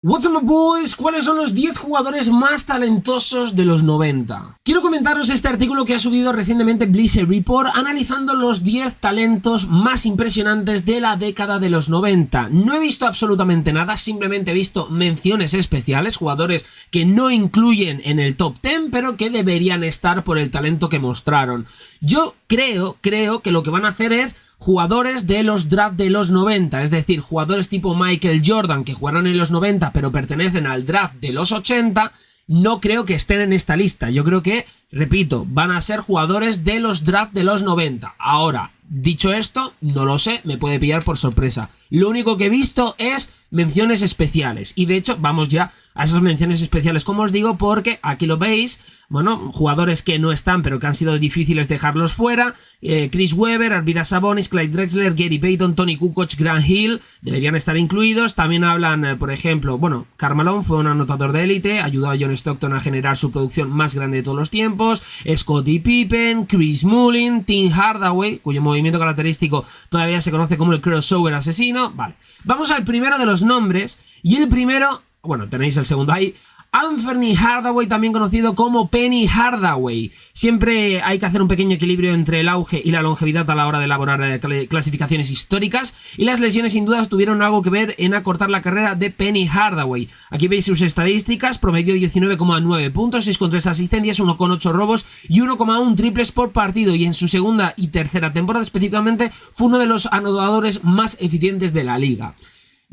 What's up, my boys? ¿Cuáles son los 10 jugadores más talentosos de los 90? Quiero comentaros este artículo que ha subido recientemente Bleacher Report analizando los 10 talentos más impresionantes de la década de los 90. No he visto absolutamente nada, simplemente he visto menciones especiales, jugadores que no incluyen en el top 10, pero que deberían estar por el talento que mostraron. Yo creo que lo que van a hacer es jugadores de los draft de los 90, es decir, jugadores tipo Michael Jordan que jugaron en los 90 pero pertenecen al draft de los 80, no creo que estén en esta lista. Yo creo que, repito, van a ser jugadores de los draft de los 90. Ahora, dicho esto, no lo sé, me puede pillar por sorpresa. Lo único que he visto es menciones especiales y de hecho vamos ya a esas menciones especiales, como os digo, porque aquí lo veis, bueno, jugadores que no están pero que han sido difíciles dejarlos fuera. Chris Webber, Arvydas Sabonis, Clyde Drexler, Gary Payton, Tony Kukoc, Grant Hill deberían estar incluidos. También hablan, por ejemplo, bueno, Karl Malone fue un anotador de élite, ayudó a John Stockton a generar su producción más grande de todos los tiempos. Scottie Pippen, Chris Mullin, Tim Hardaway, cuyo movimiento característico todavía se conoce como el crossover asesino. Vale, vamos al primero de los nombres, y el primero, bueno, tenéis el segundo ahí, Anthony Hardaway, también conocido como Penny Hardaway. Siempre hay que hacer un pequeño equilibrio entre el auge y la longevidad a la hora de elaborar clasificaciones históricas, y las lesiones sin duda tuvieron algo que ver en acortar la carrera de Penny Hardaway. Aquí veis sus estadísticas: promedió 19,9 puntos, 6,3 asistencias, 1,8 robos y 1,1 triples por partido, y en su segunda y tercera temporada específicamente fue uno de los anotadores más eficientes de la liga.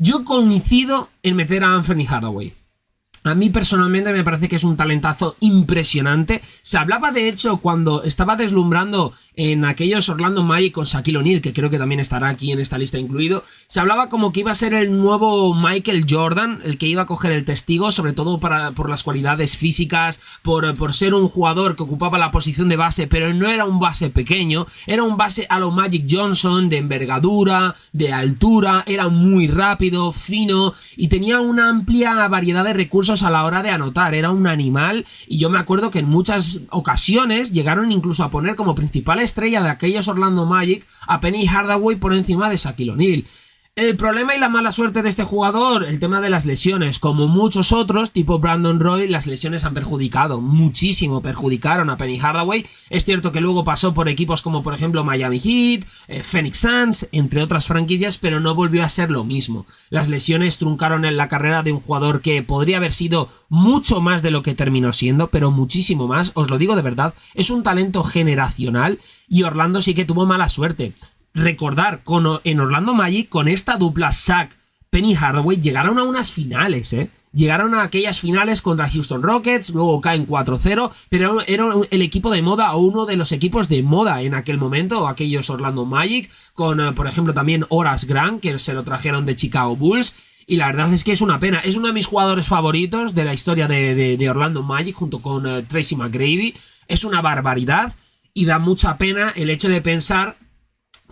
Yo coincido en meter a Anthony Hardaway. A mí personalmente me parece que es un talentazo impresionante. Se hablaba, de hecho, cuando estaba deslumbrando en aquellos Orlando Magic con Shaquille O'Neal, que creo que también estará aquí en esta lista incluido, se hablaba como que iba a ser el nuevo Michael Jordan, el que iba a coger el testigo, sobre todo por las cualidades físicas, por ser un jugador que ocupaba la posición de base, pero no era un base pequeño, era un base a lo Magic Johnson, de envergadura, de altura, era muy rápido, fino, y tenía una amplia variedad de recursos a la hora de anotar. Era un animal, y yo me acuerdo que en muchas ocasiones llegaron incluso a poner como principal estrella de aquellos Orlando Magic a Penny Hardaway por encima de Shaquille O'Neal. El problema y la mala suerte de este jugador, el tema de las lesiones. Como muchos otros, tipo Brandon Roy, las lesiones han perjudicado, muchísimo perjudicaron a Penny Hardaway. Es cierto que luego pasó por equipos como por ejemplo Miami Heat, Phoenix Suns, entre otras franquicias, pero no volvió a ser lo mismo. Las lesiones truncaron en la carrera de un jugador que podría haber sido mucho más de lo que terminó siendo, pero muchísimo más, os lo digo de verdad. Es un talento generacional, y Orlando sí que tuvo mala suerte. Recordar, en Orlando Magic, con esta dupla Shaq, Penny Hardaway, llegaron a unas finales, Llegaron a aquellas finales contra Houston Rockets, luego caen 4-0, pero era el equipo de moda, o uno de los equipos de moda en aquel momento, aquellos Orlando Magic, con, por ejemplo, también Horace Grant, que se lo trajeron de Chicago Bulls. Y la verdad es que es una pena. Es uno de mis jugadores favoritos de la historia de Orlando Magic, junto con Tracy McGrady. Es una barbaridad, y da mucha pena el hecho de pensar,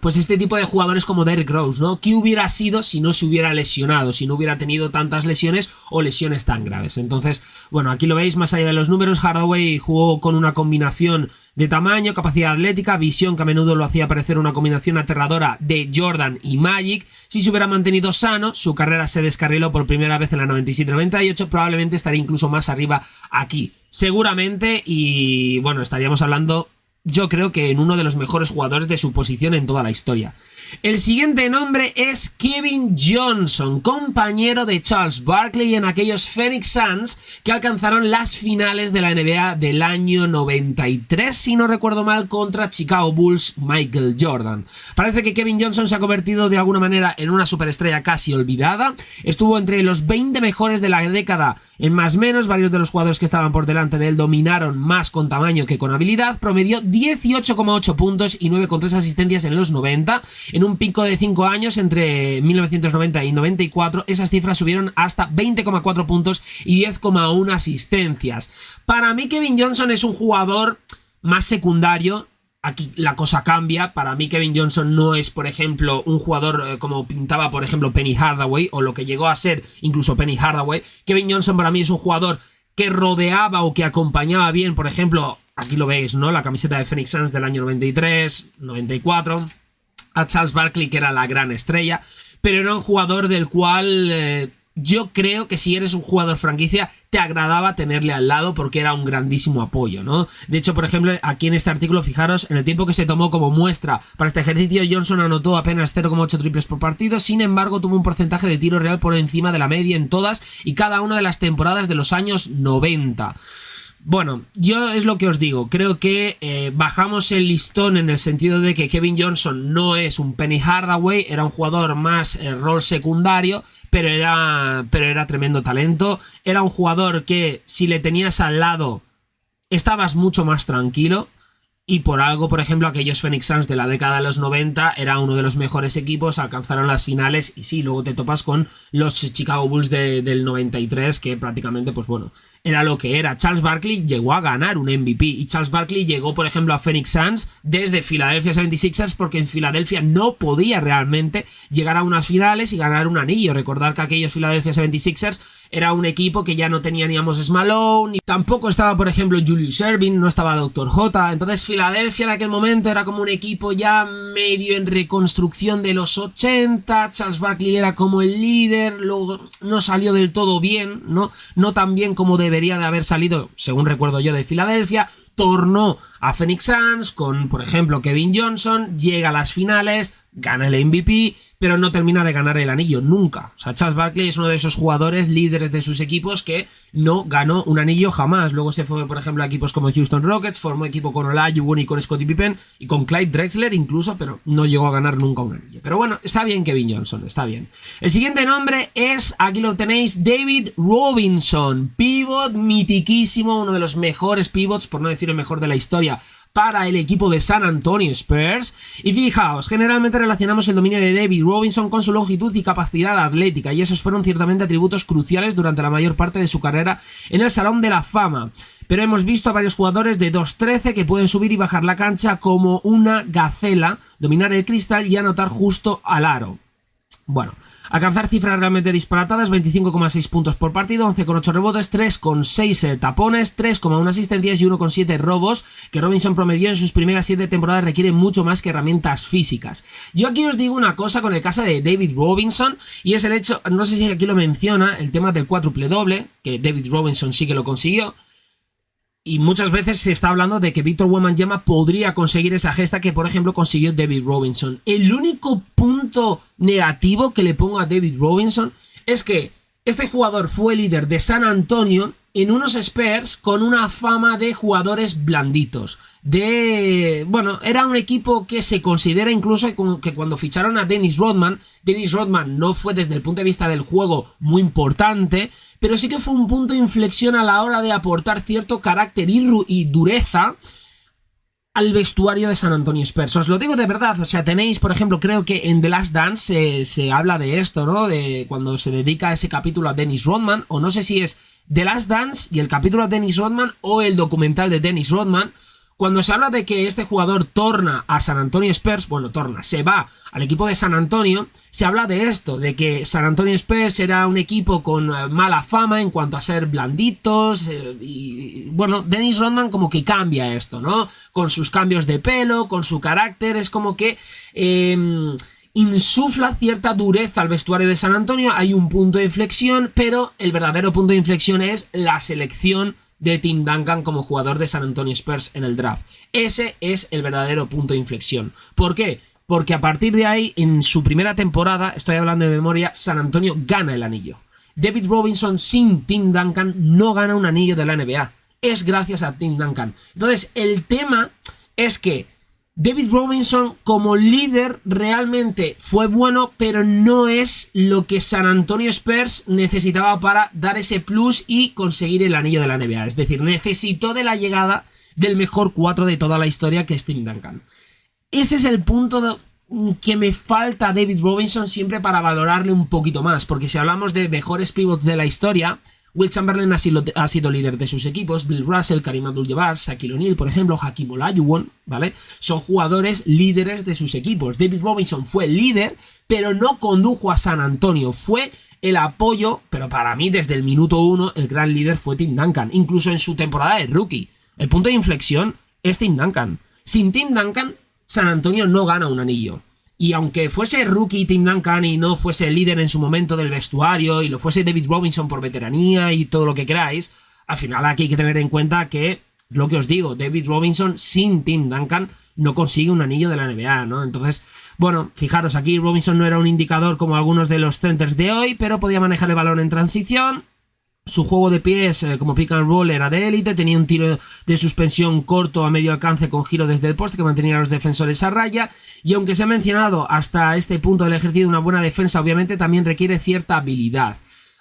pues, este tipo de jugadores como Derrick Rose, ¿no? ¿Qué hubiera sido si no se hubiera lesionado? Si no hubiera tenido tantas lesiones o lesiones tan graves. Entonces, bueno, aquí lo veis, más allá de los números, Hardaway jugó con una combinación de tamaño, capacidad atlética, visión, que a menudo lo hacía parecer una combinación aterradora de Jordan y Magic. Si se hubiera mantenido sano, su carrera se descarriló por primera vez en la 97-98, probablemente estaría incluso más arriba aquí. Seguramente, y bueno, estaríamos hablando, yo creo que en uno de los mejores jugadores de su posición en toda la historia. El siguiente nombre es Kevin Johnson, compañero de Charles Barkley en aquellos Phoenix Suns que alcanzaron las finales de la NBA del año 93, si no recuerdo mal, contra Chicago Bulls, Michael Jordan. Parece que Kevin Johnson se ha convertido de alguna manera en una superestrella casi olvidada. Estuvo entre los 20 mejores de la década en más o menos. Varios de los jugadores que estaban por delante de él dominaron más con tamaño que con habilidad. Promedió 18,8 puntos y 9,3 asistencias en los 90. En un pico de 5 años, entre 1990 y 94, esas cifras subieron hasta 20,4 puntos y 10,1 asistencias. Para mí Kevin Johnson es un jugador más secundario. Aquí la cosa cambia. Para mí Kevin Johnson no es, por ejemplo, un jugador como pintaba, por ejemplo, Penny Hardaway, o lo que llegó a ser incluso Penny Hardaway. Kevin Johnson para mí es un jugador que rodeaba o que acompañaba bien, por ejemplo, aquí lo veis, ¿no? La camiseta de Phoenix Suns del año 93, 94, a Charles Barkley, que era la gran estrella, pero era un jugador del cual yo creo que si eres un jugador franquicia te agradaba tenerle al lado porque era un grandísimo apoyo, ¿no? De hecho, por ejemplo, aquí en este artículo, fijaros, en el tiempo que se tomó como muestra para este ejercicio, Johnson anotó apenas 0,8 triples por partido, sin embargo tuvo un porcentaje de tiro real por encima de la media en todas y cada una de las temporadas de los años 90. Bueno, yo es lo que os digo, creo que bajamos el listón en el sentido de que Kevin Johnson no es un Penny Hardaway, era un jugador más rol secundario, pero era tremendo talento, era un jugador que si le tenías al lado estabas mucho más tranquilo. Y por algo, por ejemplo, aquellos Phoenix Suns de la década de los 90 era uno de los mejores equipos, alcanzaron las finales y sí, luego te topas con los Chicago Bulls del 93 que prácticamente, pues bueno, era lo que era. Charles Barkley llegó a ganar un MVP y Charles Barkley llegó, por ejemplo, a Phoenix Suns desde Philadelphia 76ers porque en Filadelfia no podía realmente llegar a unas finales y ganar un anillo. Recordar que aquellos Philadelphia 76ers era un equipo que ya no tenía ni Amos Malone, ni tampoco estaba, por ejemplo, Julius Erving, no estaba Dr. J. Entonces Filadelfia en aquel momento era como un equipo ya medio en reconstrucción de los 80, Charles Barkley era como el líder, luego no salió del todo bien, no tan bien como debería de haber salido, según recuerdo yo, de Filadelfia. Tornó a Phoenix Suns con, por ejemplo, Kevin Johnson, llega a las finales, gana el MVP, pero no termina de ganar el anillo nunca. O sea, Charles Barkley es uno de esos jugadores líderes de sus equipos que no ganó un anillo jamás. Luego se fue, por ejemplo, a equipos como Houston Rockets, formó equipo con Olajuwon y con Scottie Pippen y con Clyde Drexler incluso, pero no llegó a ganar nunca un anillo. Pero bueno, está bien Kevin Johnson, está bien. El siguiente nombre es, aquí lo tenéis, David Robinson, pivot mitiquísimo, uno de los mejores pivots, por no decir el mejor de la historia, para el equipo de San Antonio Spurs. Y fijaos, generalmente relacionamos el dominio de David Robinson con su longitud y capacidad atlética, y esos fueron ciertamente atributos cruciales durante la mayor parte de su carrera en el Salón de la Fama. Pero hemos visto a varios jugadores de 2'13 que pueden subir y bajar la cancha como una gacela, dominar el cristal y anotar justo al aro. Bueno, alcanzar cifras realmente disparatadas, 25,6 puntos por partido, 11,8 rebotes, 3,6 tapones, 3,1 asistencias y 1,7 robos, que Robinson promedió en sus primeras 7 temporadas, requiere mucho más que herramientas físicas. Yo aquí os digo una cosa con el caso de David Robinson, y es el hecho, no sé si aquí lo menciona, el tema del cuádruple doble, que David Robinson sí que lo consiguió. Y muchas veces se está hablando de que Victor Wembanyama podría conseguir esa gesta que, por ejemplo, consiguió David Robinson. El único punto negativo que le pongo a David Robinson es que este jugador fue líder de San Antonio en unos Spurs con una fama de jugadores blanditos. Bueno, era un equipo que se considera incluso que cuando ficharon a Dennis Rodman no fue desde el punto de vista del juego muy importante, pero sí que fue un punto de inflexión a la hora de aportar cierto carácter y dureza al vestuario de San Antonio Spurs. Os lo digo de verdad, o sea, tenéis, por ejemplo, creo que en The Last Dance se habla de esto, ¿no? De cuando se dedica ese capítulo a Dennis Rodman, o no sé si es The Last Dance y el capítulo a Dennis Rodman o el documental de Dennis Rodman. Cuando se habla de que este jugador torna a San Antonio Spurs, se va al equipo de San Antonio, se habla de esto, de que San Antonio Spurs era un equipo con mala fama en cuanto a ser blanditos, y bueno, Dennis Rodman como que cambia esto, ¿no? Con sus cambios de pelo, con su carácter, es como que insufla cierta dureza al vestuario de San Antonio, hay un punto de inflexión, pero el verdadero punto de inflexión es la selección de Tim Duncan como jugador de San Antonio Spurs en el draft. Ese es el verdadero punto de inflexión. ¿Por qué? Porque a partir de ahí, en su primera temporada, estoy hablando de memoria, San Antonio gana el anillo. David Robinson sin Tim Duncan no gana un anillo de la NBA. Es gracias a Tim Duncan. Entonces, el tema es que David Robinson como líder realmente fue bueno, pero no es lo que San Antonio Spurs necesitaba para dar ese plus y conseguir el anillo de la NBA. Es decir, necesitó de la llegada del mejor 4 de toda la historia, que es Tim Duncan. Ese es el punto que me falta a David Robinson siempre para valorarle un poquito más, porque si hablamos de mejores pivots de la historia, Will Chamberlain ha sido líder de sus equipos, Bill Russell, Kareem Abdul-Jabbar, Shaquille O'Neal, por ejemplo, Hakeem Olajuwon, ¿vale? Son jugadores líderes de sus equipos. David Robinson fue líder, pero no condujo a San Antonio, fue el apoyo, pero para mí desde el minuto 1 el gran líder fue Tim Duncan, incluso en su temporada de rookie. El punto de inflexión es Tim Duncan. Sin Tim Duncan, San Antonio no gana un anillo. Y aunque fuese rookie Tim Duncan y no fuese el líder en su momento del vestuario, y lo fuese David Robinson por veteranía y todo lo que queráis, al final aquí hay que tener en cuenta que, lo que os digo, David Robinson sin Tim Duncan no consigue un anillo de la NBA, ¿no? Entonces, bueno, fijaros, aquí Robinson no era un indicador como algunos de los centers de hoy, pero podía manejar el balón en transición. Su juego de pies como pick and roll era de élite, tenía un tiro de suspensión corto a medio alcance con giro desde el poste que mantenía a los defensores a raya, y aunque se ha mencionado hasta este punto del ejercicio una buena defensa, obviamente también requiere cierta habilidad.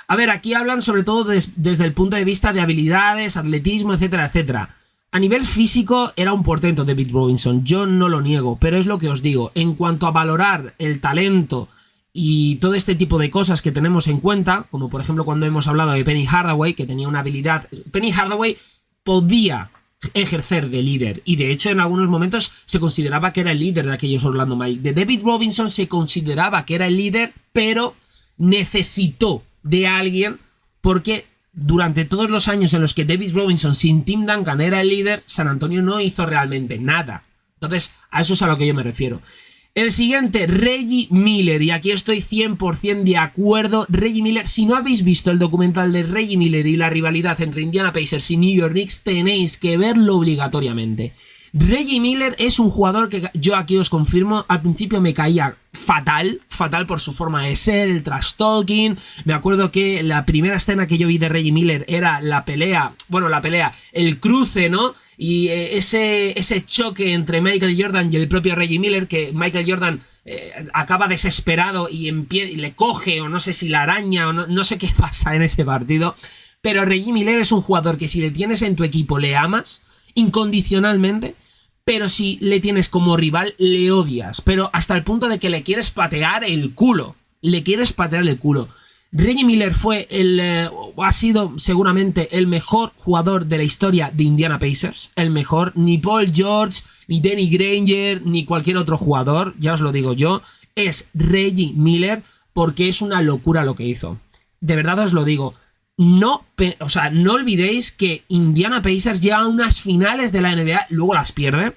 A ver, aquí hablan sobre todo desde el punto de vista de habilidades, atletismo, etcétera, etcétera. A nivel físico era un portento David Robinson, yo no lo niego, pero es lo que os digo, en cuanto a valorar el talento y todo este tipo de cosas que tenemos en cuenta, como por ejemplo cuando hemos hablado de Penny Hardaway, que tenía una habilidad... Penny Hardaway podía ejercer de líder, y de hecho en algunos momentos se consideraba que era el líder de aquellos Orlando Magic. De David Robinson se consideraba que era el líder, pero necesitó de alguien, porque durante todos los años en los que David Robinson sin Tim Duncan era el líder, San Antonio no hizo realmente nada. Entonces, a eso es a lo que yo me refiero. El siguiente, Reggie Miller, y aquí estoy 100% de acuerdo. Reggie Miller, si no habéis visto el documental de Reggie Miller y la rivalidad entre Indiana Pacers y New York Knicks, tenéis que verlo obligatoriamente. Reggie Miller es un jugador que yo aquí os confirmo, al principio me caía fatal por su forma de ser, el trash talking. Me acuerdo que la primera escena que yo vi de Reggie Miller era el cruce, ¿no? Y ese choque entre Michael Jordan y el propio Reggie Miller, que Michael Jordan acaba desesperado y le coge, o no sé si la araña, o no sé qué pasa en ese partido. Pero Reggie Miller es un jugador que si le tienes en tu equipo le amas incondicionalmente, pero si le tienes como rival le odias, pero hasta el punto de que le quieres patear el culo. Reggie Miller ha sido seguramente el mejor jugador de la historia de Indiana Pacers, el mejor. Ni Paul George, ni Danny Granger, ni cualquier otro jugador, ya os lo digo yo, es Reggie Miller, porque es una locura lo que hizo. De verdad os lo digo. No olvidéis que Indiana Pacers llega a unas finales de la NBA, luego las pierde,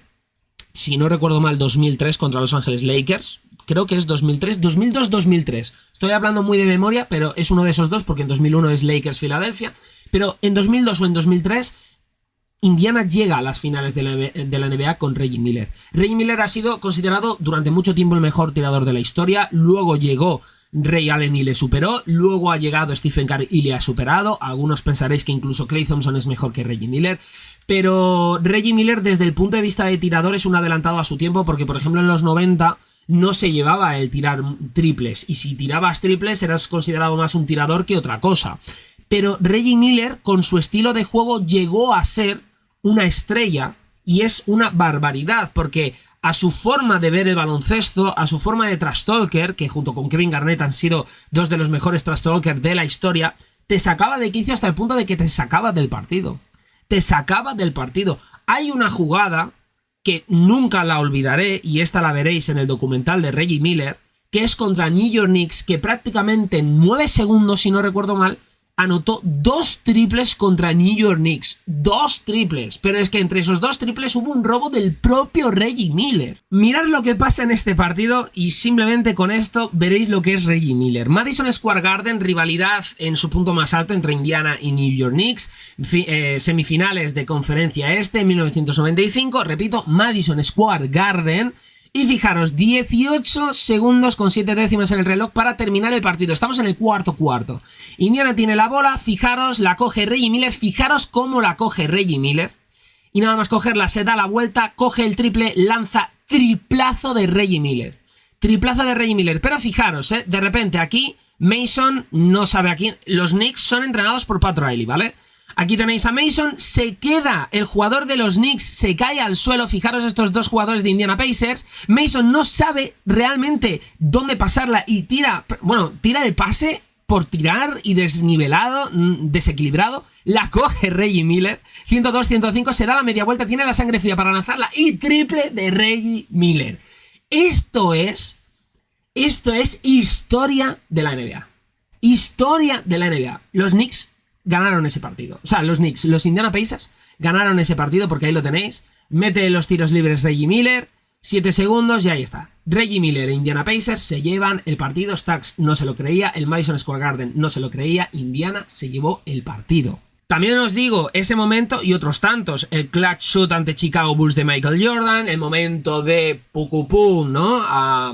si no recuerdo mal, 2003 contra Los Ángeles Lakers, creo que es 2003, 2002-2003, estoy hablando muy de memoria, pero es uno de esos dos, porque en 2001 es Lakers-Filadelfia, pero en 2002 o en 2003, Indiana llega a las finales de la NBA con Reggie Miller. Reggie Miller ha sido considerado durante mucho tiempo el mejor tirador de la historia, luego llegó Ray Allen y le superó, luego ha llegado Stephen Curry y le ha superado. Algunos pensaréis que incluso Klay Thompson es mejor que Reggie Miller, pero Reggie Miller desde el punto de vista de tirador es un adelantado a su tiempo, porque por ejemplo en los 90 no se llevaba el tirar triples, y si tirabas triples eras considerado más un tirador que otra cosa. Pero Reggie Miller con su estilo de juego llegó a ser una estrella, y es una barbaridad, porque a su forma de ver el baloncesto, a su forma de trash talker, que junto con Kevin Garnett han sido dos de los mejores trash talkers de la historia, te sacaba de quicio hasta el punto de que te sacaba del partido. Hay una jugada que nunca la olvidaré, y esta la veréis en el documental de Reggie Miller, que es contra New York Knicks, que prácticamente en 9 segundos, si no recuerdo mal, anotó 2 triples contra New York Knicks. 2 triples. Pero es que entre esos 2 triples hubo un robo del propio Reggie Miller. Mirad lo que pasa en este partido y simplemente con esto veréis lo que es Reggie Miller. Madison Square Garden, rivalidad en su punto más alto entre Indiana y New York Knicks. Semifinales de conferencia este en 1995. Repito, Madison Square Garden. Y fijaros, 18 segundos con 7 décimas en el reloj para terminar el partido. Estamos en el cuarto. Indiana tiene la bola, fijaros, la coge Reggie Miller. Fijaros cómo la coge Reggie Miller. Y nada más cogerla, se da la vuelta, coge el triple, lanza triplazo de Reggie Miller. Pero fijaros, de repente aquí Mason no sabe a quién. Los Knicks son entrenados por Pat Riley, ¿vale? Aquí tenéis a Mason, se queda el jugador de los Knicks, se cae al suelo. Fijaros estos dos jugadores de Indiana Pacers. Mason no sabe realmente dónde pasarla y tira el pase por tirar y desnivelado, desequilibrado. La coge Reggie Miller, 102-105, se da la media vuelta, tiene la sangre fría para lanzarla y triple de Reggie Miller. Esto es historia de la NBA. Historia de la NBA. Los Knicks ganaron ese partido. O sea, los Indiana Pacers ganaron ese partido, porque ahí lo tenéis. Mete los tiros libres Reggie Miller, 7 segundos y ahí está. Reggie Miller e Indiana Pacers se llevan el partido. Starks no se lo creía, el Madison Square Garden no se lo creía, Indiana se llevó el partido. También os digo, ese momento y otros tantos, el clutch shoot ante Chicago Bulls de Michael Jordan, el momento de Pucupum, ¿no? A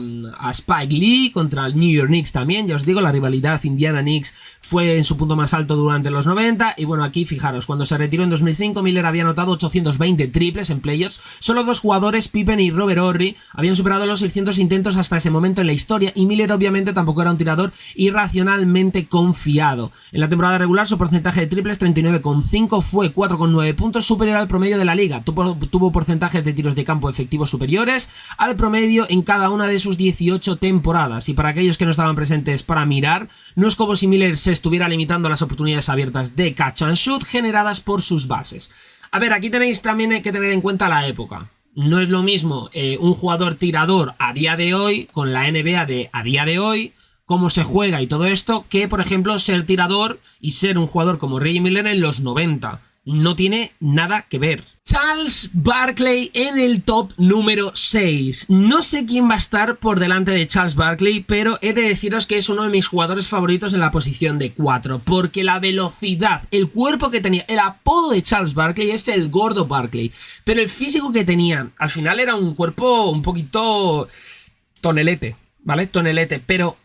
Spike Lee contra el New York Knicks también, ya os digo, la rivalidad Indiana-Knicks fue en su punto más alto durante los 90, y bueno, aquí fijaros, cuando se retiró en 2005, Miller había anotado 820 triples en playoffs, solo dos jugadores, Pippen y Robert Horry, habían superado los 600 intentos hasta ese momento en la historia, y Miller obviamente tampoco era un tirador irracionalmente confiado. En la temporada regular su porcentaje de triples 39,5 fue 4,9 puntos superior al promedio de la liga. Tuvo porcentajes de tiros de campo efectivos superiores al promedio en cada una de sus 18 temporadas. Y para aquellos que no estaban presentes para mirar, no es como si Miller se estuviera limitando a las oportunidades abiertas de catch and shoot generadas por sus bases. A ver, aquí tenéis también que tener en cuenta la época. No es lo mismo un jugador tirador a día de hoy, con la NBA de a día de hoy, cómo se juega y todo esto, que por ejemplo ser tirador y ser un jugador como Reggie Miller en los 90. No tiene nada que ver. Charles Barkley en el top número 6. No sé quién va a estar por delante de Charles Barkley, pero he de deciros que es uno de mis jugadores favoritos en la posición de 4, porque la velocidad, el cuerpo que tenía, el apodo de Charles Barkley es el Gordo Barkley, pero el físico que tenía, al final era un cuerpo un poquito tonelete, ¿vale? Tonelete, pero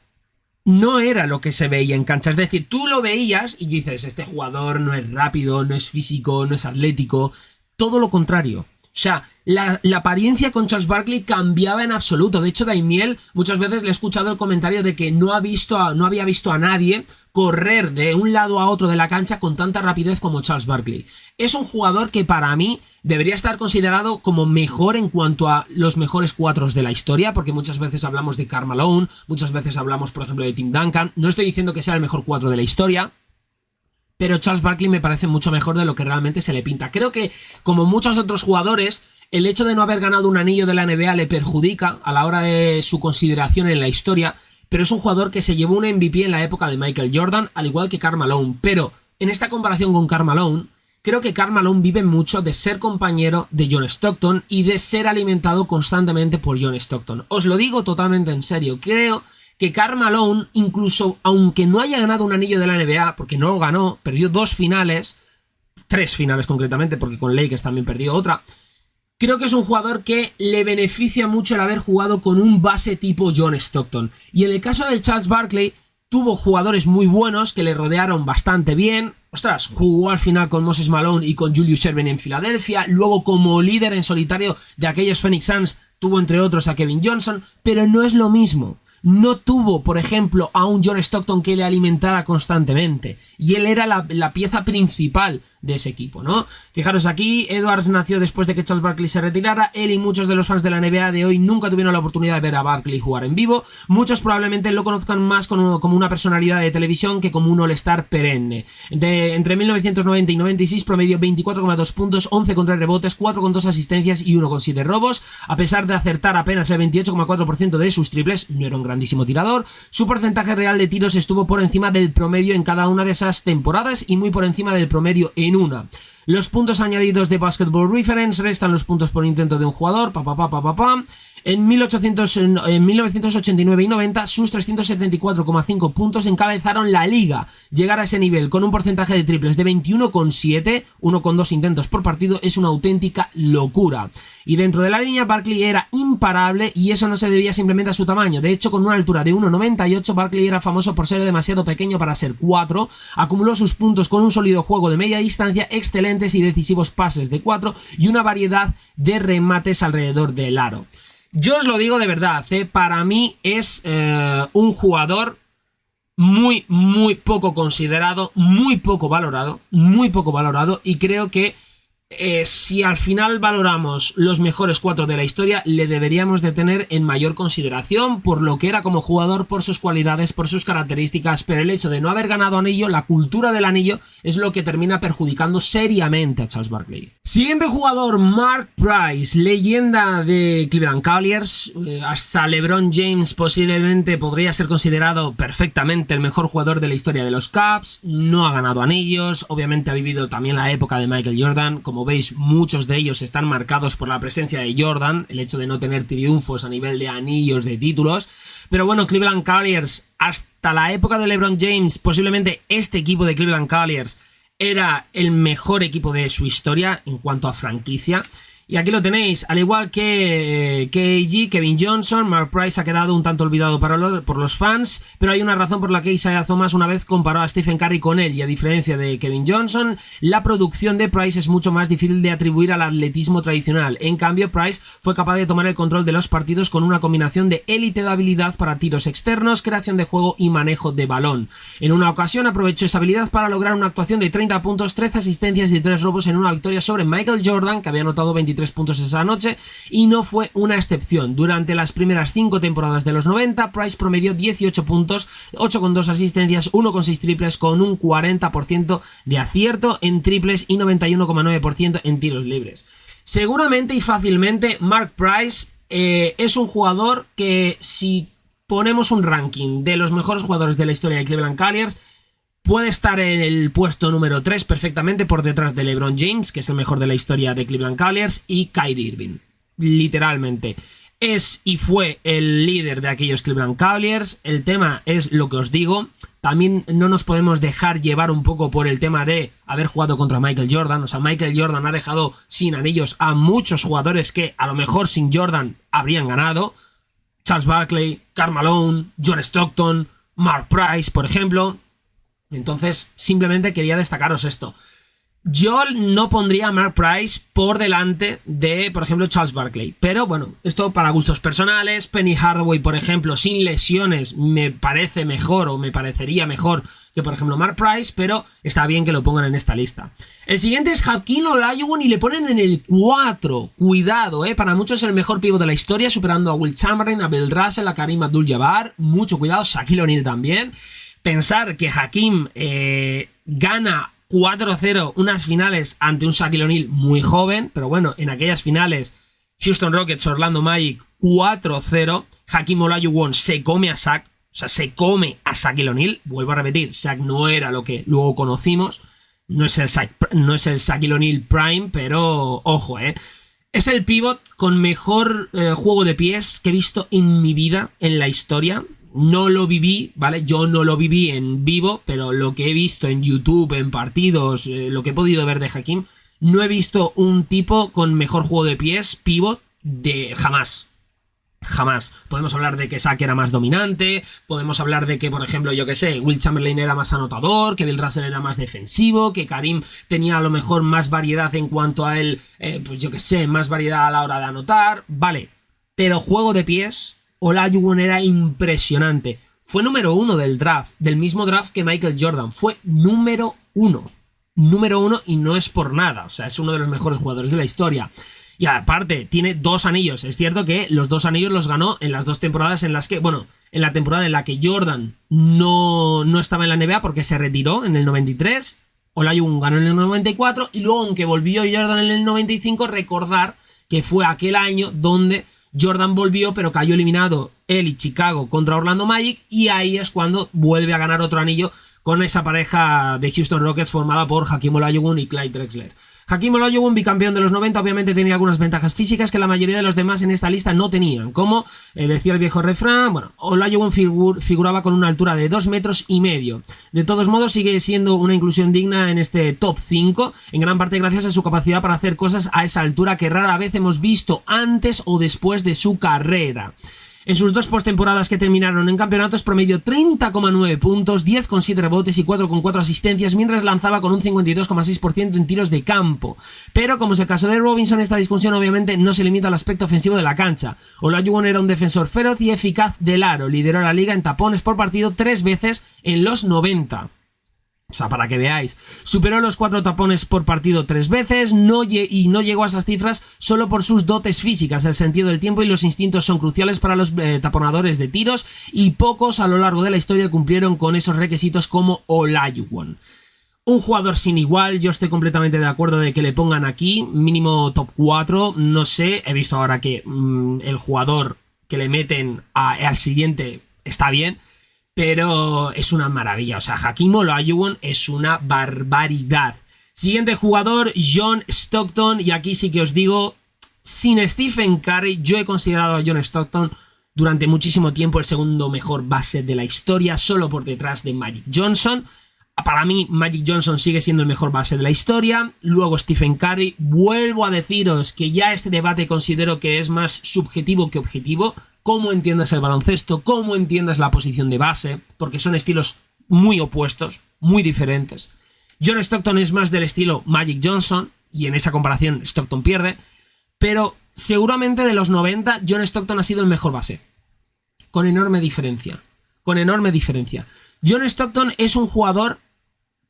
no era lo que se veía en cancha. Es decir, tú lo veías y dices, este jugador no es rápido, no es físico, no es atlético. Todo lo contrario. O sea, la apariencia con Charles Barkley cambiaba en absoluto. De hecho, Daimiel muchas veces le he escuchado el comentario de que no había visto a nadie correr de un lado a otro de la cancha con tanta rapidez como Charles Barkley. Es un jugador que para mí debería estar considerado como mejor en cuanto a los mejores 4 de la historia, porque muchas veces hablamos de Karl Malone, muchas veces hablamos, por ejemplo, de Tim Duncan. No estoy diciendo que sea el mejor 4 de la historia, pero Charles Barkley me parece mucho mejor de lo que realmente se le pinta. Creo que, como muchos otros jugadores, el hecho de no haber ganado un anillo de la NBA le perjudica a la hora de su consideración en la historia, pero es un jugador que se llevó un MVP en la época de Michael Jordan, al igual que Karl Malone. Pero en esta comparación con Karl Malone, creo que Karl Malone vive mucho de ser compañero de John Stockton y de ser alimentado constantemente por John Stockton. Os lo digo totalmente en serio, creo que Karl Malone, incluso aunque no haya ganado un anillo de la NBA, porque no lo ganó, perdió 2 finales, 3 finales concretamente, porque con Lakers también perdió otra, creo que es un jugador que le beneficia mucho el haber jugado con un base tipo John Stockton. Y en el caso de Charles Barkley, tuvo jugadores muy buenos que le rodearon bastante bien. Ostras, jugó al final con Moses Malone y con Julius Erving en Filadelfia. Luego, como líder en solitario de aquellos Phoenix Suns, tuvo entre otros a Kevin Johnson, pero no es lo mismo. No tuvo, por ejemplo, a un John Stockton que le alimentara constantemente. Y él era la pieza principal de ese equipo, ¿no? Fijaros aquí, Edwards nació después de que Charles Barkley se retirara. Él y muchos de los fans de la NBA de hoy nunca tuvieron la oportunidad de ver a Barkley jugar en vivo. Muchos probablemente lo conozcan más como una personalidad de televisión que como un all-star perenne. Entre 1990 y 96 promedió 24,2 puntos, 11 contra rebotes, 4,2 asistencias y 1,7 robos. A pesar de acertar apenas el 28,4% de sus triples, no era un grandísimo tirador. Su porcentaje real de tiros estuvo por encima del promedio en cada una de esas temporadas y muy por encima del promedio en una. Los puntos añadidos de Basketball Reference restan los puntos por intento de un jugador. En 1989 y 90, sus 374,5 puntos encabezaron la liga. Llegar a ese nivel con un porcentaje de triples de 21,7, 1,2 intentos por partido, es una auténtica locura. Y dentro de la línea, Barkley era imparable y eso no se debía simplemente a su tamaño. De hecho, con una altura de 1,98, Barkley era famoso por ser demasiado pequeño para ser 4. Acumuló sus puntos con un sólido juego de media distancia, excelentes y decisivos pases de 4 y una variedad de remates alrededor del aro. Yo os lo digo de verdad, para mí es un jugador muy poco considerado, muy poco valorado, y creo que si al final valoramos los mejores 4 de la historia, le deberíamos de tener en mayor consideración por lo que era como jugador, por sus cualidades, por sus características, pero el hecho de no haber ganado anillo, la cultura del anillo, es lo que termina perjudicando seriamente a Charles Barkley. Siguiente jugador, Mark Price, leyenda de Cleveland Cavaliers. Hasta LeBron James posiblemente podría ser considerado perfectamente el mejor jugador de la historia de los Cavs. No ha ganado anillos, obviamente ha vivido también la época de Michael Jordan como como veis, muchos de ellos están marcados por la presencia de Jordan, el hecho de no tener triunfos a nivel de anillos, de títulos. Pero bueno, Cleveland Cavaliers, hasta la época de LeBron James, posiblemente este equipo de Cleveland Cavaliers era el mejor equipo de su historia en cuanto a franquicia. Y aquí lo tenéis, al igual que KG, Kevin Johnson, Mark Price ha quedado un tanto olvidado por los fans, pero hay una razón por la que Isaiah Thomas una vez comparó a Stephen Curry con él, y a diferencia de Kevin Johnson, la producción de Price es mucho más difícil de atribuir al atletismo tradicional. En cambio, Price fue capaz de tomar el control de los partidos con una combinación de élite de habilidad para tiros externos, creación de juego y manejo de balón. En una ocasión aprovechó esa habilidad para lograr una actuación de 30 puntos, 13 asistencias y 3 robos en una victoria sobre Michael Jordan, que había anotado 23 puntos esa noche, y no fue una excepción. Durante las primeras 5 temporadas de los 90, Price promedió 18 puntos, 8,2 asistencias, 1,6 triples, con un 40% de acierto en triples y 91,9% en tiros libres. Seguramente y fácilmente Mark Price es un jugador que, si ponemos un ranking de los mejores jugadores de la historia de Cleveland Cavaliers, puede estar en el puesto número 3 perfectamente por detrás de LeBron James, que es el mejor de la historia de Cleveland Cavaliers, y Kyrie Irving. Literalmente. Es y fue el líder de aquellos Cleveland Cavaliers. El tema es lo que os digo. También no nos podemos dejar llevar un poco por el tema de haber jugado contra Michael Jordan. O sea, Michael Jordan ha dejado sin anillos a muchos jugadores que a lo mejor sin Jordan habrían ganado. Charles Barkley, Karl Malone, John Stockton, Mark Price, por ejemplo. Entonces, simplemente quería destacaros esto. Yo no pondría a Mark Price por delante de, por ejemplo, Charles Barkley. Pero bueno, esto para gustos personales. Penny Hardaway, por ejemplo, sin lesiones, me parece mejor, o me parecería mejor que, por ejemplo, Mark Price. Pero está bien que lo pongan en esta lista. El siguiente es Hakeem Olajuwon y le ponen en el 4. Cuidado, para muchos es el mejor pívot de la historia, superando a Will Chamberlain, a Bill Russell, a Kareem Abdul-Jabbar. Mucho cuidado, Shaquille O'Neal también. Pensar que Hakeem gana 4-0 unas finales ante un Shaquille O'Neal muy joven, pero bueno, en aquellas finales Houston Rockets, Orlando Magic 4-0, Hakeem Olajuwon se come a Shaq, o sea, se come a Shaquille O'Neal. Vuelvo a repetir, Shaq no era lo que luego conocimos, no es el Shaquille O'Neal Prime, pero ojo, es el pívot con mejor juego de pies que he visto en mi vida, en la historia. No lo viví, ¿vale? Yo no lo viví en vivo, pero lo que he visto en YouTube, en partidos, lo que he podido ver de Hakeem, no he visto un tipo con mejor juego de pies, pivot, de jamás. Jamás. Podemos hablar de que Shaq era más dominante, podemos hablar de que, por ejemplo, yo que sé, Will Chamberlain era más anotador, que Bill Russell era más defensivo, que Kareem tenía a lo mejor más variedad en cuanto a él, pues yo que sé, más variedad a la hora de anotar, vale. Pero juego de pies, Olajuwon era impresionante. Fue número 1 del draft, del mismo draft que Michael Jordan. Fue número 1. Número 1 y no es por nada. O sea, es uno de los mejores jugadores de la historia. Y aparte, tiene 2 anillos. Es cierto que los 2 anillos los ganó en las 2 temporadas en las que... Bueno, en la temporada en la que Jordan no estaba en la NBA porque se retiró en el 93. Olajuwon ganó en el 94. Y luego, aunque volvió Jordan en el 95, recordar que fue aquel año donde Jordan volvió, pero cayó eliminado él y Chicago contra Orlando Magic, y ahí es cuando vuelve a ganar otro anillo con esa pareja de Houston Rockets formada por Hakeem Olajuwon y Clyde Drexler. Hakeem Olajuwon, bicampeón de los 90, obviamente tenía algunas ventajas físicas que la mayoría de los demás en esta lista no tenían, como decía el viejo refrán. Bueno, Olajuwon figuraba con una altura de 2,5 metros. De todos modos, sigue siendo una inclusión digna en este top 5, en gran parte gracias a su capacidad para hacer cosas a esa altura que rara vez hemos visto antes o después de su carrera. En sus 2 postemporadas que terminaron en campeonatos, promedió 30,9 puntos, 10,7 rebotes y 4,4 asistencias, mientras lanzaba con un 52,6% en tiros de campo. Pero, como es el caso de Robinson, esta discusión obviamente no se limita al aspecto ofensivo de la cancha. Olajuwon era un defensor feroz y eficaz del aro, lideró la liga en tapones por partido 3 veces en los 90. O sea, para que veáis, superó los 4 tapones por partido 3 veces, y no llegó a esas cifras solo por sus dotes físicas. El sentido del tiempo y los instintos son cruciales para los taponadores de tiros, y pocos a lo largo de la historia cumplieron con esos requisitos como Olajuwon. Un jugador sin igual. Yo estoy completamente de acuerdo de que le pongan aquí, mínimo top 4, no sé, he visto ahora que el jugador que le meten al siguiente está bien, pero es una maravilla. O sea, Hakeem Olajuwon es una barbaridad. Siguiente jugador, John Stockton, y aquí sí que os digo, sin Stephen Curry, yo he considerado a John Stockton durante muchísimo tiempo el segundo mejor base de la historia, solo por detrás de Magic Johnson. Para mí, Magic Johnson sigue siendo el mejor base de la historia. Luego Stephen Curry. Vuelvo a deciros que ya este debate considero que es más subjetivo que objetivo. Cómo entiendas el baloncesto, cómo entiendas la posición de base, porque son estilos muy opuestos, muy diferentes. John Stockton es más del estilo Magic Johnson, y en esa comparación Stockton pierde, pero seguramente de los 90 John Stockton ha sido el mejor base. Con enorme diferencia. Con enorme diferencia. John Stockton es un jugador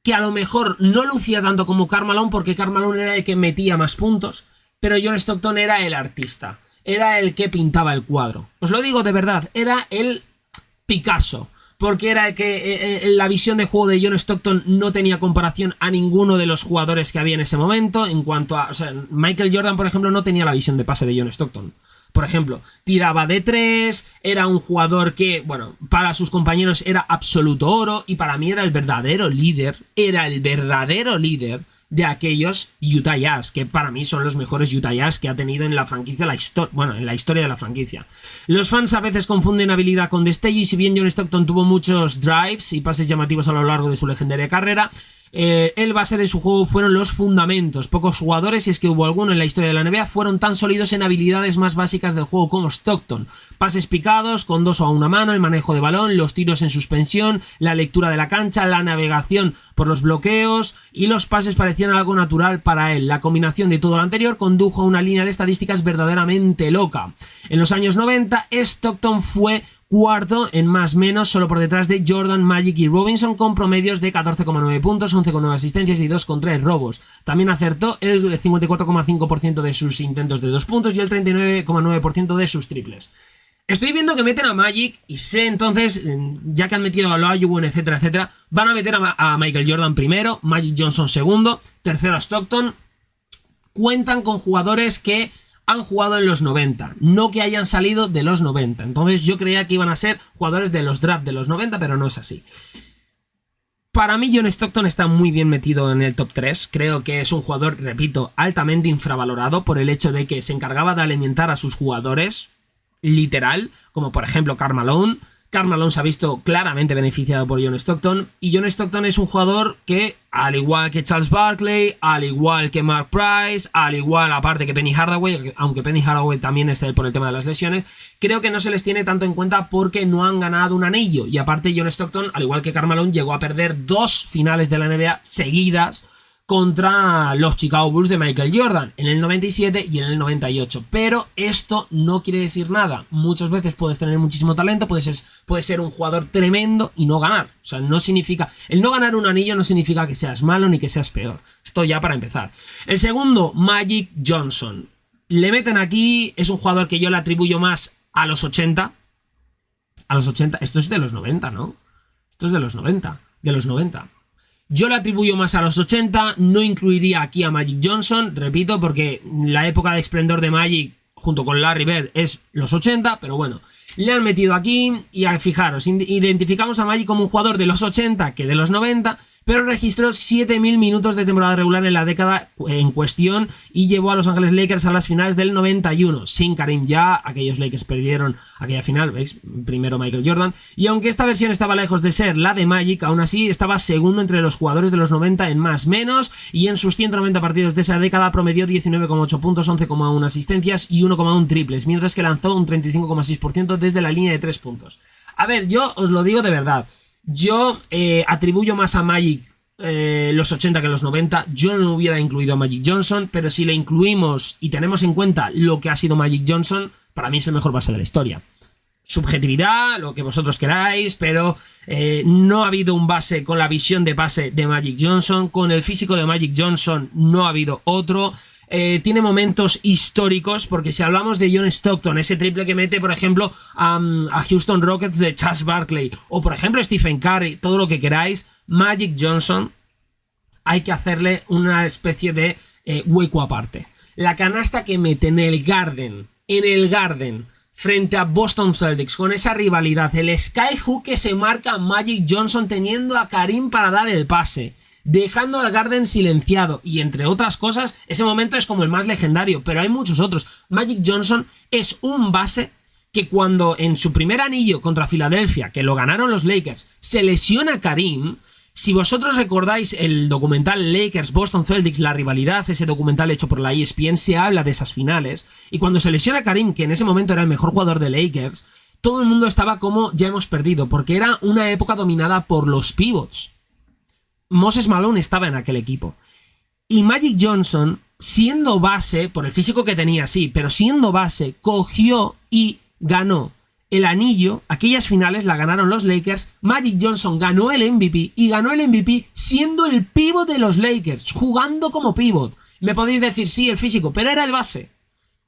que a lo mejor no lucía tanto como Karl Malone, porque Karl Malone era el que metía más puntos, pero John Stockton era el artista, era el que pintaba el cuadro. Os lo digo de verdad, era el Picasso, porque era el que la visión de juego de John Stockton no tenía comparación a ninguno de los jugadores que había en ese momento. En cuanto a, o sea, Michael Jordan, por ejemplo, no tenía la visión de pase de John Stockton. Por ejemplo, tiraba de 3, era un jugador que, bueno, para sus compañeros era absoluto oro, y para mí era el verdadero líder de aquellos Utah Jazz, que para mí son los mejores Utah Jazz que ha tenido en la franquicia, en la historia de la franquicia. Los fans a veces confunden habilidad con destello, y si bien John Stockton tuvo muchos drives y pases llamativos a lo largo de su legendaria carrera, el base de su juego fueron los fundamentos. Pocos jugadores, si es que hubo alguno en la historia de la NBA, fueron tan sólidos en habilidades más básicas del juego como Stockton. Pases picados, con 2 a 1 mano, el manejo de balón, los tiros en suspensión, la lectura de la cancha, la navegación por los bloqueos, y los pases parecían algo natural para él. La combinación de todo lo anterior condujo a una línea de estadísticas verdaderamente loca. En los años 90, Stockton fue cuarto en más menos, solo por detrás de Jordan, Magic y Robinson, con promedios de 14,9 puntos, 11,9 asistencias y 2,3 robos. También acertó el 54,5% de sus intentos de 2 puntos y el 39,9% de sus triples. Estoy viendo que meten a Magic, y sé entonces, ya que han metido a Olajuwon, etcétera, etcétera, van a meter a Michael Jordan primero, Magic Johnson segundo, tercero a Stockton. Cuentan con jugadores que han jugado en los 90, no que hayan salido de los 90. Entonces yo creía que iban a ser jugadores de los draft de los 90, pero no es así. Para mí John Stockton está muy bien metido en el top 3. Creo que es un jugador, repito, altamente infravalorado por el hecho de que se encargaba de alimentar a sus jugadores, literal, como por ejemplo Karl Malone. Karl Malone se ha visto claramente beneficiado por John Stockton, y John Stockton es un jugador que, al igual que Charles Barkley, al igual que Mark Price, al igual aparte que Penny Hardaway, aunque Penny Hardaway también está ahí por el tema de las lesiones, creo que no se les tiene tanto en cuenta porque no han ganado un anillo. Y aparte John Stockton, al igual que Karl Malone, llegó a perder 2 finales de la NBA seguidas contra los Chicago Bulls de Michael Jordan, en el 97 y en el 98. Pero esto no quiere decir nada. Muchas veces puedes tener muchísimo talento, puedes ser un jugador tremendo y no ganar. O sea, no significa... El no ganar un anillo no significa que seas malo ni que seas peor. Esto ya para empezar. El segundo, Magic Johnson. Le meten aquí, es un jugador que yo le atribuyo más a los 80. A los 80, esto es de los 90, ¿no? Esto es de los 90. De los 90. Yo le atribuyo más a los 80, no incluiría aquí a Magic Johnson, repito, porque la época de esplendor de Magic junto con Larry Bird es los 80, pero bueno, le han metido aquí y fijaros, identificamos a Magic como un jugador de los 80 que de los 90, pero registró 7.000 minutos de temporada regular en la década en cuestión y llevó a Los Ángeles Lakers a las finales del 91. Sin Karim ya, aquellos Lakers perdieron aquella final, ¿veis? Primero Michael Jordan. Y aunque esta versión estaba lejos de ser la de Magic, aún así estaba segundo entre los jugadores de los 90 en más menos, y en sus 190 partidos de esa década promedió 19,8 puntos, 11,1 asistencias y 1,1 triples, mientras que lanzó un 35,6% desde la línea de 3 puntos. A ver, yo os lo digo de verdad. Yo atribuyo más a Magic los 80 que los 90. Yo no hubiera incluido a Magic Johnson, pero si le incluimos y tenemos en cuenta lo que ha sido Magic Johnson, para mí es el mejor base de la historia. Subjetividad, lo que vosotros queráis, pero no ha habido un base con la visión de pase de Magic Johnson. Con el físico de Magic Johnson no ha habido otro. Tiene momentos históricos, porque si hablamos de John Stockton, ese triple que mete, por ejemplo, a Houston Rockets de Charles Barkley, o por ejemplo Stephen Curry, todo lo que queráis, Magic Johnson hay que hacerle una especie de hueco aparte. La canasta que mete en el Garden, frente a Boston Celtics, con esa rivalidad, el skyhook que se marca Magic Johnson teniendo a Karim para dar el pase. dejando al Garden silenciado. Y entre otras cosas, ese momento es como el más legendario, pero hay muchos otros. Magic Johnson es un base que cuando en su primer anillo contra Filadelfia, que lo ganaron los Lakers, se lesiona Karim. Si vosotros recordáis el documental Lakers-Boston Celtics, la rivalidad, ese documental hecho por la ESPN, se habla de esas finales. Y cuando se lesiona Karim, que en ese momento era el mejor jugador de Lakers, todo el mundo estaba como ya hemos perdido, porque era una época dominada por los pivots. Moses Malone estaba en aquel equipo. Y Magic Johnson, siendo base, por el físico que tenía, sí, pero siendo base, cogió y ganó el anillo. Aquellas finales la ganaron los Lakers. Magic Johnson ganó el MVP y ganó el MVP siendo el pívot de los Lakers, jugando como pívot. Me podéis decir, sí, el físico, pero era el base.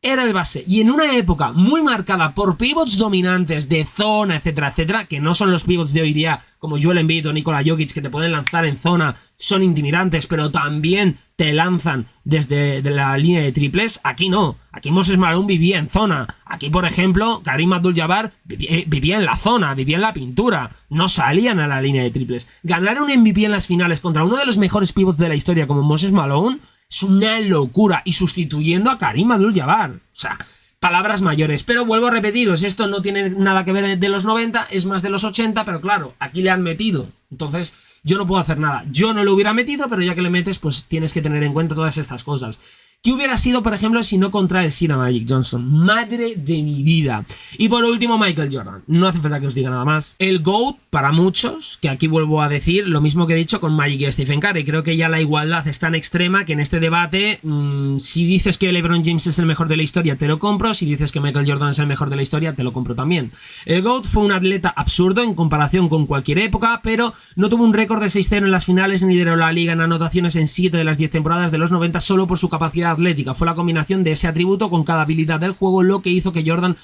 Era el base. Y en una época muy marcada por pivots dominantes de zona, etcétera, etcétera, que no son los pivots de hoy día como Joel Embiid o Nikola Jokic, que te pueden lanzar en zona, son intimidantes, pero también te lanzan desde la línea de triples. Aquí no. Aquí Moses Malone vivía en zona. Aquí, por ejemplo, Karim Abdul-Jabbar vivía en la zona, vivía en la pintura. No salían a la línea de triples. Ganar un MVP en las finales contra uno de los mejores pivots de la historia como Moses Malone es una locura. Y sustituyendo a Karim Abdul-Jabbar. O sea, palabras mayores. Pero vuelvo a repetiros, esto no tiene nada que ver de los 90, es más de los 80, pero claro, aquí le han metido. Entonces, yo no puedo hacer nada. Yo no lo hubiera metido, pero ya que le metes, pues tienes que tener en cuenta todas estas cosas. ¿Qué hubiera sido, por ejemplo, si no contra el Sir Magic Johnson? Madre de mi vida. Y por último, Michael Jordan. No hace falta que os diga nada más. El GOAT, para muchos, que aquí vuelvo a decir lo mismo que he dicho con Magic y Stephen Curry. Creo que ya la igualdad es tan extrema que en este debate, si dices que LeBron James es el mejor de la historia, te lo compro. Si dices que Michael Jordan es el mejor de la historia, te lo compro también. El GOAT fue un atleta absurdo en comparación con cualquier época, pero no tuvo un récord de 6-0 en las finales ni lideró la liga en anotaciones en 7 de las 10 temporadas de los 90 solo por su capacidad atlética. Fue la combinación de ese atributo con cada habilidad del juego lo que hizo de Jordan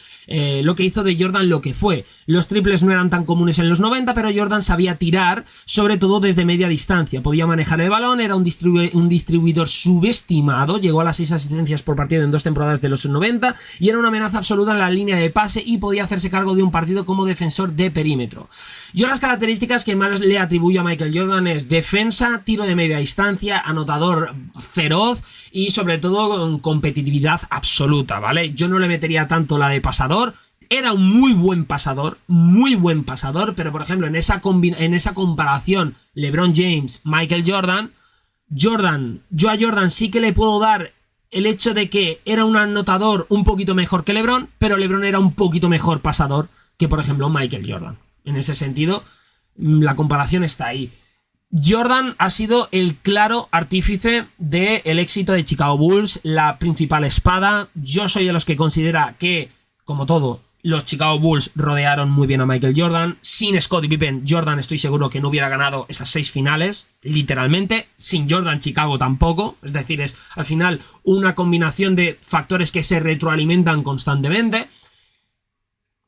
lo que fue. Los triples no eran tan comunes en los 90, pero Jordan sabía tirar, sobre todo desde media distancia. Podía manejar el balón, era un distribuidor subestimado, llegó a las 6 asistencias por partido en 2 temporadas de los 90 y era una amenaza absoluta en la línea de pase y podía hacerse cargo de un partido como defensor de perímetro. Yo las características que más le atribuyo a Michael Jordan es defensa, tiro de media distancia, anotador feroz y sobre todo con competitividad absoluta, ¿vale? Yo no le metería tanto la de pasador. Era un muy buen pasador, pero por ejemplo en esa comparación LeBron James, Michael Jordan, yo a Jordan sí que le puedo dar el hecho de que era un anotador un poquito mejor que LeBron, pero LeBron era un poquito mejor pasador que por ejemplo Michael Jordan. En ese sentido, la comparación está ahí. Jordan ha sido el claro artífice del éxito de Chicago Bulls, la principal espada. Yo soy de los que considera que, como todo, los Chicago Bulls rodearon muy bien a Michael Jordan. Sin Scottie Pippen, Jordan estoy seguro que no hubiera ganado esas 6 finales, literalmente. Sin Jordan, Chicago tampoco. Es decir, es al final una combinación de factores que se retroalimentan constantemente.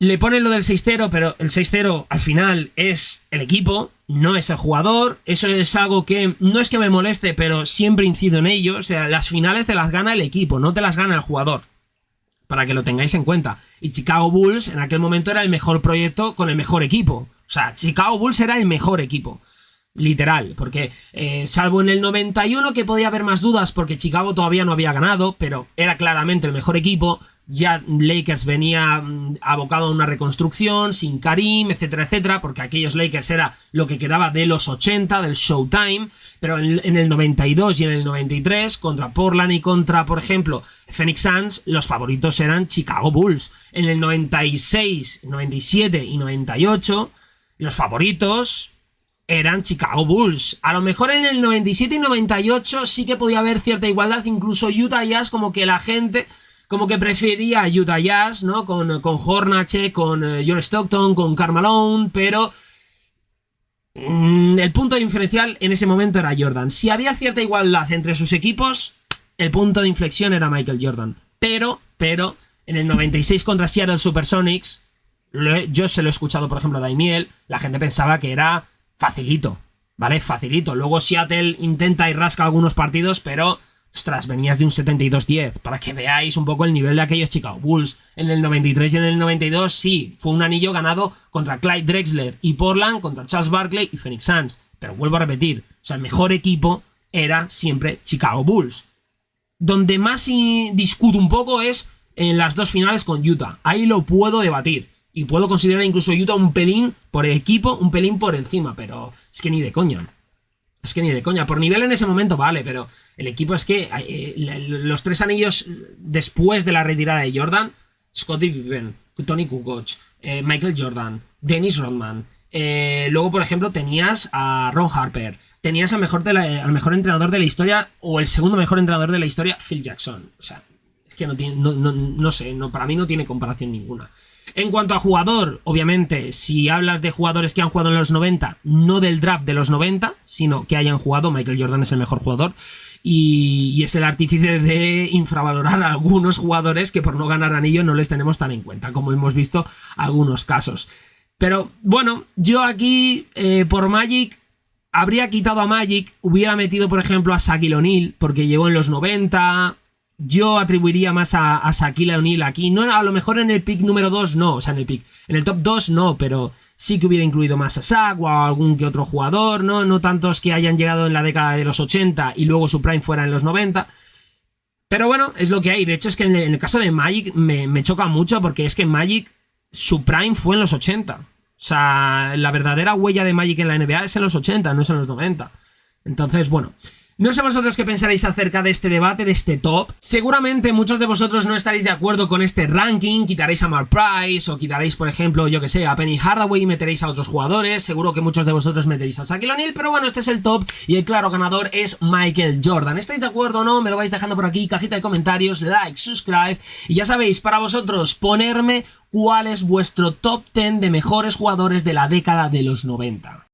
Le ponen lo del 6-0, pero el 6-0 al final es el equipo, no es el jugador. Eso es algo que no es que me moleste, pero siempre incido en ello. O sea, las finales te las gana el equipo, no te las gana el jugador. Para que lo tengáis en cuenta. Y Chicago Bulls en aquel momento era el mejor proyecto con el mejor equipo. O sea, Chicago Bulls era el mejor equipo. Literal, porque salvo en el 91 que podía haber más dudas porque Chicago todavía no había ganado, pero era claramente el mejor equipo. Ya Lakers venía abocado a una reconstrucción sin Karim, etcétera, etcétera, porque aquellos Lakers era lo que quedaba de los 80, del Showtime, pero en el 92 y en el 93 contra Portland y contra, por ejemplo, Phoenix Suns, los favoritos eran Chicago Bulls. En el 96, 97 y 98 los favoritos eran Chicago Bulls. A lo mejor en el 97 y 98 sí que podía haber cierta igualdad, incluso Utah Jazz, como que la gente como que prefería Utah Jazz, ¿no? Con Hornacek, con John Stockton, con Karl Malone, pero el punto diferencial en ese momento era Jordan. Si había cierta igualdad entre sus equipos, el punto de inflexión era Michael Jordan. Pero en el 96 contra Seattle Supersonics, yo se lo he escuchado, por ejemplo, a Daimiel, la gente pensaba que era facilito, ¿vale? Facilito. Luego Seattle intenta y rasca algunos partidos, pero ostras, venías de un 72-10, para que veáis un poco el nivel de aquellos Chicago Bulls. En el 93 y en el 92, sí, fue un anillo ganado contra Clyde Drexler y Portland, contra Charles Barkley y Phoenix Suns. Pero vuelvo a repetir, o sea, el mejor equipo era siempre Chicago Bulls. Donde más discuto un poco es en las dos finales con Utah. Ahí lo puedo debatir. Y puedo considerar incluso Utah un pelín por equipo, un pelín por encima. Pero es que ni de coña. Es que ni de coña. Por nivel en ese momento vale, pero el equipo es que los 3 anillos después de la retirada de Jordan, Scottie Pippen, Tony Kukoc, Michael Jordan, Dennis Rodman. Luego, por ejemplo, tenías a Ron Harper. Tenías al mejor entrenador de la historia, o el segundo mejor entrenador de la historia, Phil Jackson. O sea, es que no sé, para mí no tiene comparación ninguna. En cuanto a jugador, obviamente, si hablas de jugadores que han jugado en los 90, no del draft de los 90, sino que hayan jugado, Michael Jordan es el mejor jugador y es el artífice de infravalorar a algunos jugadores que por no ganar anillo no les tenemos tan en cuenta, como hemos visto algunos casos. Pero bueno, yo aquí por Magic habría quitado a Magic, hubiera metido por ejemplo a Shaquille O'Neal porque llegó en los 90. Yo atribuiría más a Shaquille O'Neal aquí. No, a lo mejor en el pick número 2 no, o sea, en el top 2 no, pero sí que hubiera incluido más a Shaq o a algún que otro jugador, ¿no? No tantos que hayan llegado en la década de los 80 y luego su prime fuera en los 90. Pero bueno, es lo que hay. De hecho, es que en el caso de Magic me choca mucho porque es que Magic, su prime fue en los 80. O sea, la verdadera huella de Magic en la NBA es en los 80, no es en los 90. Entonces, bueno... No sé vosotros qué pensaréis acerca de este debate, de este top. Seguramente muchos de vosotros no estaréis de acuerdo con este ranking, quitaréis a Mark Price o quitaréis, por ejemplo, yo que sé, a Penny Hardaway y meteréis a otros jugadores. Seguro que muchos de vosotros meteréis a Shaquille O'Neal, pero bueno, este es el top y el claro ganador es Michael Jordan. ¿Estáis de acuerdo o no? Me lo vais dejando por aquí, cajita de comentarios, like, subscribe y ya sabéis, para vosotros, ponerme cuál es vuestro top 10 de mejores jugadores de la década de los 90.